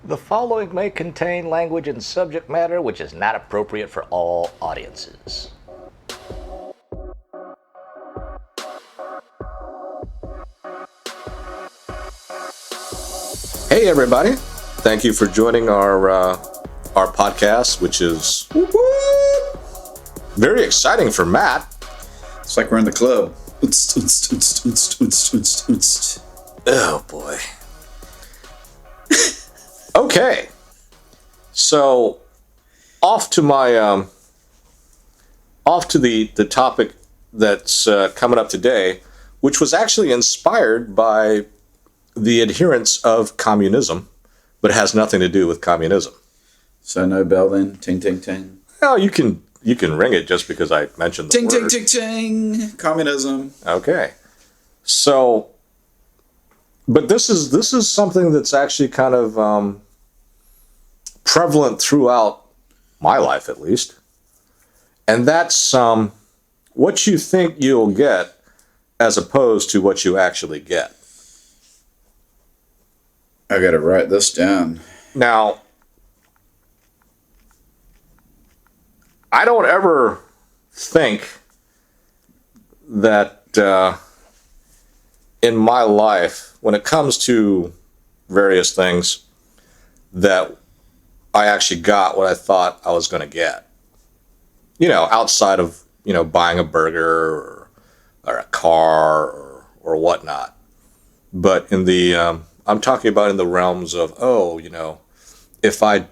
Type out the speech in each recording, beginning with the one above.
The following may contain language and subject matter which is not appropriate for all audiences. Hey everybody, thank you for joining our podcast, which is very exciting for Matt. It's like we're in the club. Oh boy. Okay, so off to the topic that's coming up today, which was actually inspired by the adherents of communism, but has nothing to do with communism. So no bell then? Ting, ting, ting. Well, you can ring it just because I mentioned the ting, word. Ting, ting, ting. Communism. Okay, so, but this is something that's actually kind of prevalent throughout my life, at least, and that's what you think you'll get as opposed to what you actually get. I gotta write this down. Now, I don't ever think that in my life, when it comes to various things, that I actually got what I thought I was going to get. You know, outside of, buying a burger or a car or whatnot. But in the, I'm talking about in the realms of, if I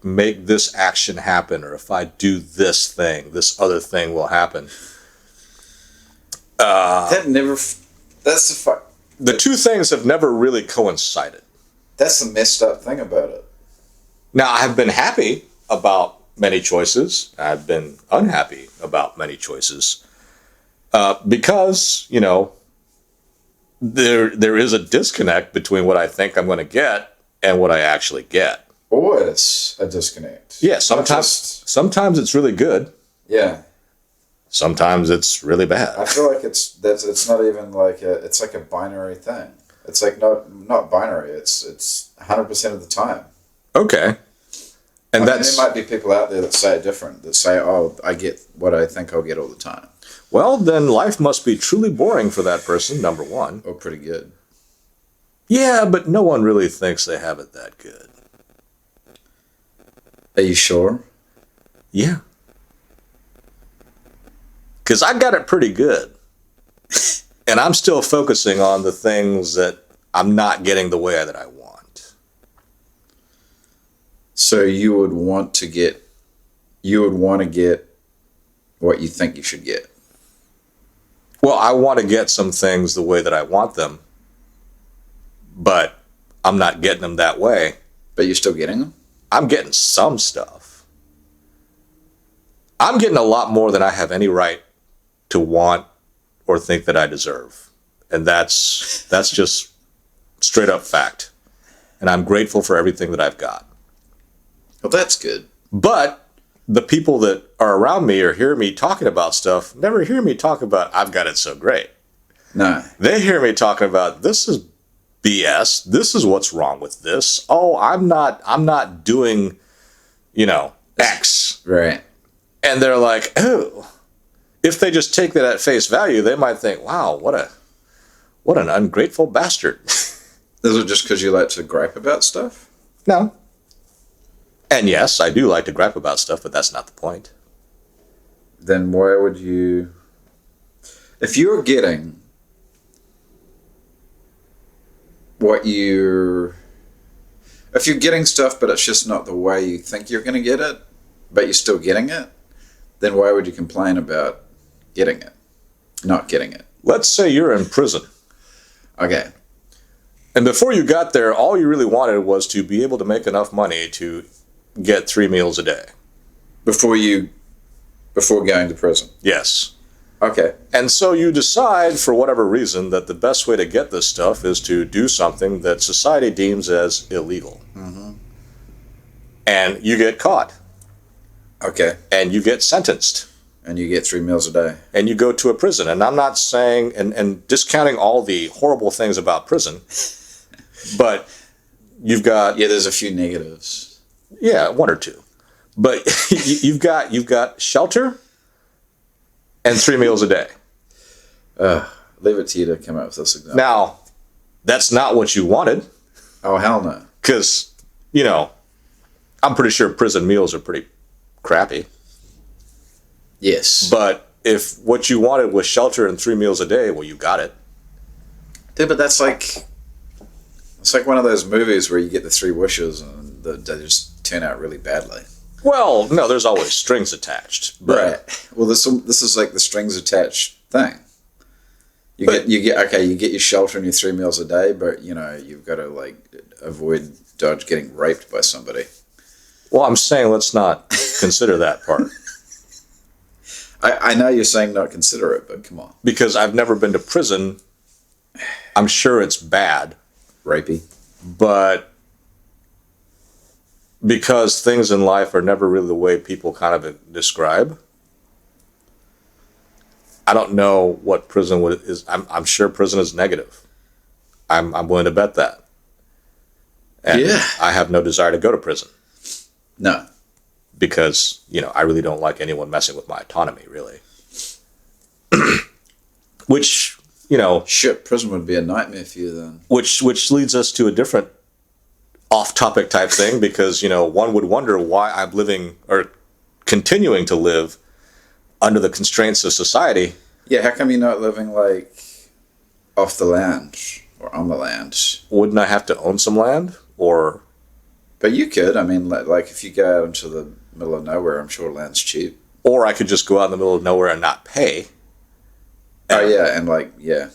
make this action happen, or if I do this thing, this other thing will happen. The two things have never really coincided. That's the messed up thing about it. Now, I've been happy about many choices. I've been unhappy about many choices. Because, there is a disconnect between what I think I'm going to get and what I actually get. Always a disconnect. Yeah, sometimes it's really good. Yeah. Sometimes it's really bad. I feel like it's not even like it's like a binary thing. It's like not binary. It's 100% of the time. Okay. And there might be people out there that say it different, that say, oh, I get what I think I'll get all the time. Well, then life must be truly boring for that person, number one. Or pretty good. Yeah, but no one really thinks they have it that good. Are you sure? Yeah. Because I got it pretty good. And I'm still focusing on the things that I'm not getting the way that I want. So you would want to get what you think you should get. Well, I want to get some things the way that I want them, but I'm not getting them that way. But you're still getting them? I'm getting some stuff. I'm getting a lot more than I have any right to want or think that I deserve. And that's just straight up fact. And I'm grateful for everything that I've got. Well, that's good. But the people that are around me or hear me talking about stuff never hear me talk about, I've got it so great. No. They hear me talking about, this is BS. This is what's wrong with this. Oh, I'm not doing, X. Right. And they're like, oh, if they just take that at face value, they might think, wow, what an ungrateful bastard. Is it just because you like to gripe about stuff? No. And yes, I do like to gripe about stuff, but that's not the point. Then why would you... If you're getting If you're getting stuff, but it's just not the way you think you're going to get it, but you're still getting it, then why would you complain about getting it, not getting it? Let's say you're in prison. Okay. And before you got there, all you really wanted was to be able to make enough money to get 3 meals a day. Before going to prison? Yes. Okay. And so you decide, for whatever reason, that the best way to get this stuff is to do something that society deems as illegal. Mm-hmm. And you get caught. Okay. And you get sentenced. And you get 3 meals a day. And you go to a prison. And I'm not saying, and discounting all the horrible things about prison, but you've got Yeah, there's a few negatives. yeah, one or two, but you've got shelter and 3 meals a day. Leave it to you to come up with this example. Now, that's not what you wanted, Oh, hell no. because I'm pretty sure prison meals are pretty crappy. Yes. But if what you wanted was shelter and 3 meals a day, well, you got it. Dude, but it's like one of those movies where you get the 3 wishes and they just turn out really badly. Well, no, there's always strings attached. But Right. Well, this is like the strings attached thing. You get your shelter and your 3 meals a day, but you've got to like dodge getting raped by somebody. Well, I'm saying let's not consider that part. I know you're saying not consider it, but come on. Because I've never been to prison. I'm sure it's bad. Rapey. But because things in life are never really the way people kind of describe, I don't know what prison is. I'm sure prison is negative. I'm willing to bet that. And Yeah. I have no desire to go to prison. No. Because, I really don't like anyone messing with my autonomy, really. Which, Shit, prison would be a nightmare for you then. which leads us to a different off-topic type thing, because, one would wonder why I'm living or continuing to live under the constraints of society. Yeah, how come you're not living like off the land or on the land? Wouldn't I have to own some land? Or, But you could. I mean, like if you go out into the middle of nowhere, I'm sure land's cheap. I could just go out in the middle of nowhere and not pay. Oh yeah, and like yeah.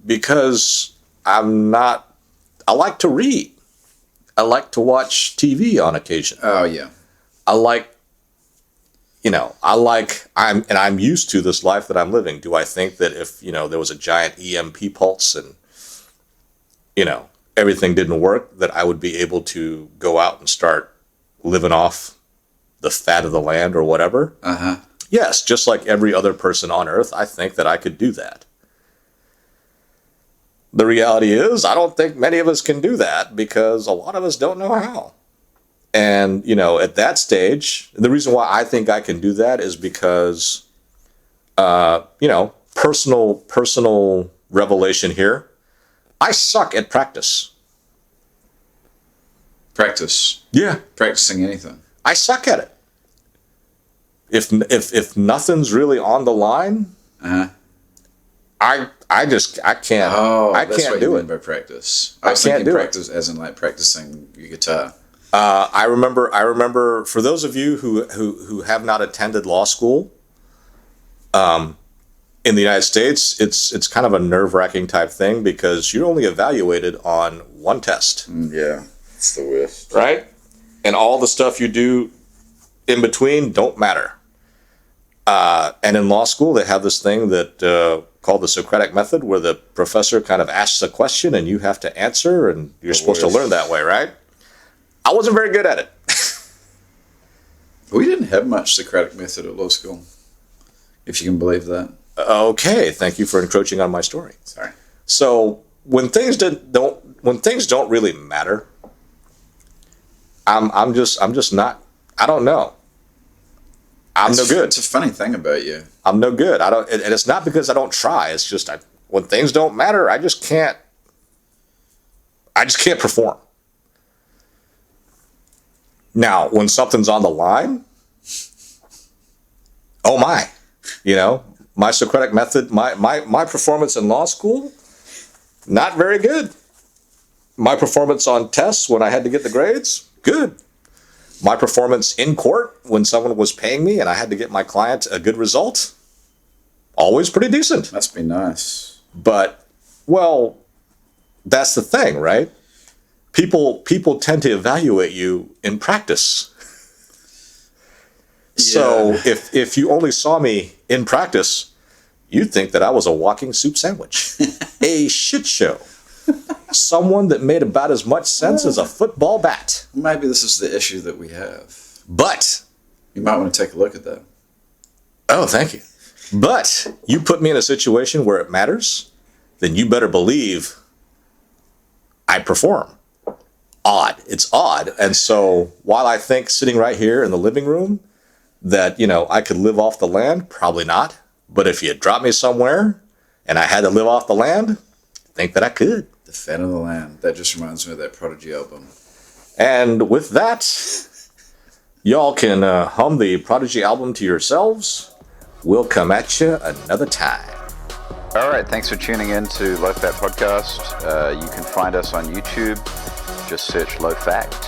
Because I like to read. I like to watch TV on occasion. Oh yeah. I'm used to this life that I'm living. Do I think that if, there was a giant EMP pulse and, everything didn't work, that I would be able to go out and start living off the fat of the land or whatever? Uh-huh. Yes, just like every other person on earth, I think that I could do that. The reality is, I don't think many of us can do that because a lot of us don't know how. And, at that stage, the reason why I think I can do that is because, personal revelation here. I suck at practice. Practice. Yeah. Practicing anything. I suck at it. If nothing's really on the line, Uh-huh. I can't. Oh, I that's can't what do you it. mean by practice. I was can't thinking do it. practice as in like practicing your guitar. I remember for those of you who have not attended law school, in the United States, it's kind of a nerve-wracking type thing because you're only evaluated on one test. Yeah, it's the worst. Right? And all the stuff you do in between don't matter. And in law school, they have this thing that called the Socratic method, where the professor kind of asks a question and you have to answer, and you're supposed to learn that way, right? I wasn't very good at it. We didn't have much Socratic method at law school, if you can believe that. Okay, thank you for encroaching on my story. Sorry. So when things don't really matter, I'm just not. I don't know. I'm no good. It's a funny thing about you. I'm no good. I don't, and it's not because I don't try. It's just when things don't matter, I just can't perform. Now, when something's on the line, oh my, my Socratic method, my performance in law school, not very good. My performance on tests when I had to get the grades, good. My performance in court when someone was paying me and I had to get my client a good result, always pretty decent. Must be nice. But, well, that's the thing, right? People tend to evaluate you in practice. Yeah. So if you only saw me in practice, you'd think that I was a walking soup sandwich, a shit show, someone that made about as much sense as a football bat. Maybe this is the issue that we have. But You might want to take a look at that. oh, thank you. But you put me in a situation where it matters, then you better believe I perform. odd. It's odd. And so while I think sitting right here in the living room that, I could live off the land, probably not. But if you dropped me somewhere and I had to live off the land, I think that I could. The fat of the land. That just reminds me of that Prodigy album. And with that, y'all can hum the Prodigy album to yourselves. We'll come at you another time. All right, thanks for tuning in to Low Fat Podcast. You can find us on YouTube. Just search Low Fact.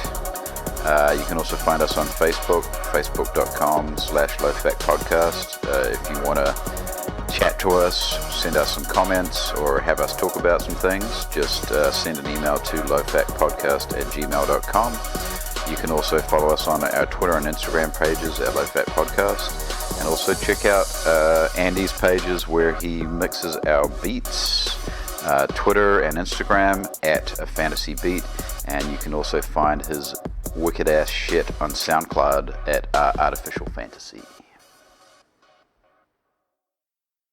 You can also find us on Facebook, facebook.com/Low Fat Podcast. If you want to chat to us, send us some comments, or have us talk about some things, just send an email to lowfatpodcast@gmail.com. You can also follow us on our Twitter and Instagram pages at Low Fat Podcast. And also check out Andy's pages where he mixes our beats, Twitter and Instagram at A Fantasy Beat. And you can also find his wicked ass shit on SoundCloud at Artificial Fantasy.